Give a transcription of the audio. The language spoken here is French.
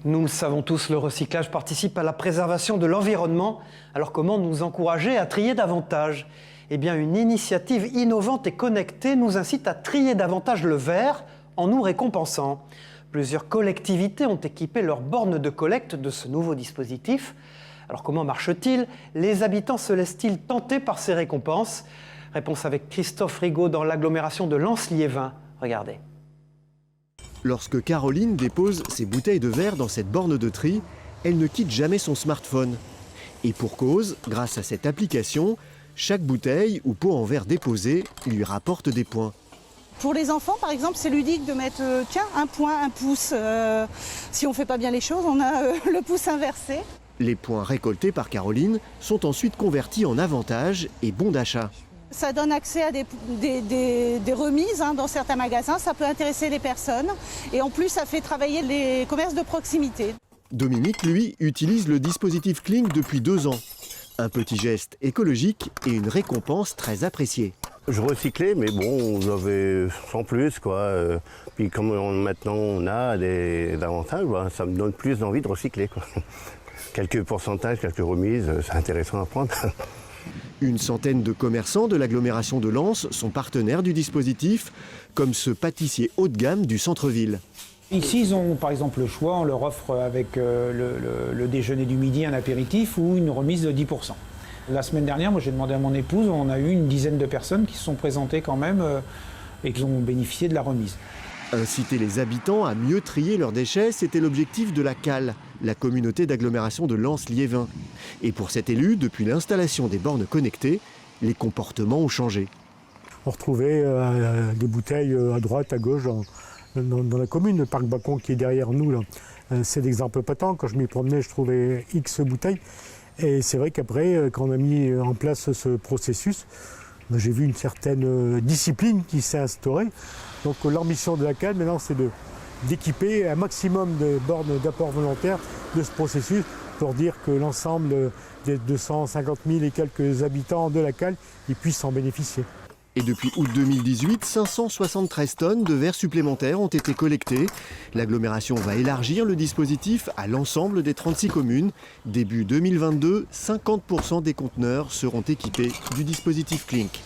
Nous le savons tous, le recyclage participe à la préservation de l'environnement. Alors comment nous encourager à trier davantage ? Eh bien, une initiative innovante et connectée nous incite à trier davantage le verre en nous récompensant. Plusieurs collectivités ont équipé leurs bornes de collecte de ce nouveau dispositif. Alors comment marche-t-il ? Les habitants se laissent-ils tenter par ces récompenses ? Réponse avec Christophe Rigaud dans l'agglomération de Lens-Liévin. Regardez. Lorsque Caroline dépose ses bouteilles de verre dans cette borne de tri, elle ne quitte jamais son smartphone. Et pour cause, grâce à cette application, chaque bouteille ou pot en verre déposée lui rapporte des points. Pour les enfants, par exemple, c'est ludique de mettre un point, un pouce. Si on ne fait pas bien les choses, on a le pouce inversé. Les points récoltés par Caroline sont ensuite convertis en avantages et bons d'achat. Ça donne accès à des remises dans certains magasins, ça peut intéresser les personnes. Et en plus, ça fait travailler les commerces de proximité. Dominique, lui, utilise le dispositif Cling depuis 2 ans. Un petit geste écologique et une récompense très appréciée. Je recyclais, mais bon, j'avais sans plus, quoi. Puis comme maintenant on a des avantages, ça me donne plus envie de recycler, quoi. Quelques pourcentages, quelques remises, c'est intéressant à prendre. Une centaine de commerçants de l'agglomération de Lens sont partenaires du dispositif, comme ce pâtissier haut de gamme du centre-ville. Ici, ils ont par exemple le choix, on leur offre avec le déjeuner du midi un apéritif ou une remise de 10%. La semaine dernière, moi j'ai demandé à mon épouse, on a eu une dizaine de personnes qui se sont présentées quand même et qui ont bénéficié de la remise. Inciter les habitants à mieux trier leurs déchets, c'était l'objectif de la CAL, la communauté d'agglomération de Lens-Liévin. Et pour cet élu, depuis l'installation des bornes connectées, les comportements ont changé. On retrouvait des bouteilles à droite, à gauche, dans la commune. Le parc Bacon qui est derrière nous, là, c'est l'exemple patent. Quand je m'y promenais, je trouvais X bouteilles. Et c'est vrai qu'après, quand on a mis en place ce processus, j'ai vu une certaine discipline qui s'est instaurée. Donc leur mission de la CAL, maintenant, c'est d'équiper un maximum de bornes d'apport volontaire de ce processus pour dire que l'ensemble des 250 000 et quelques habitants de la CAL puissent en bénéficier. Et depuis août 2018, 573 tonnes de verre supplémentaires ont été collectées. L'agglomération va élargir le dispositif à l'ensemble des 36 communes. Début 2022, 50% des conteneurs seront équipés du dispositif Clink.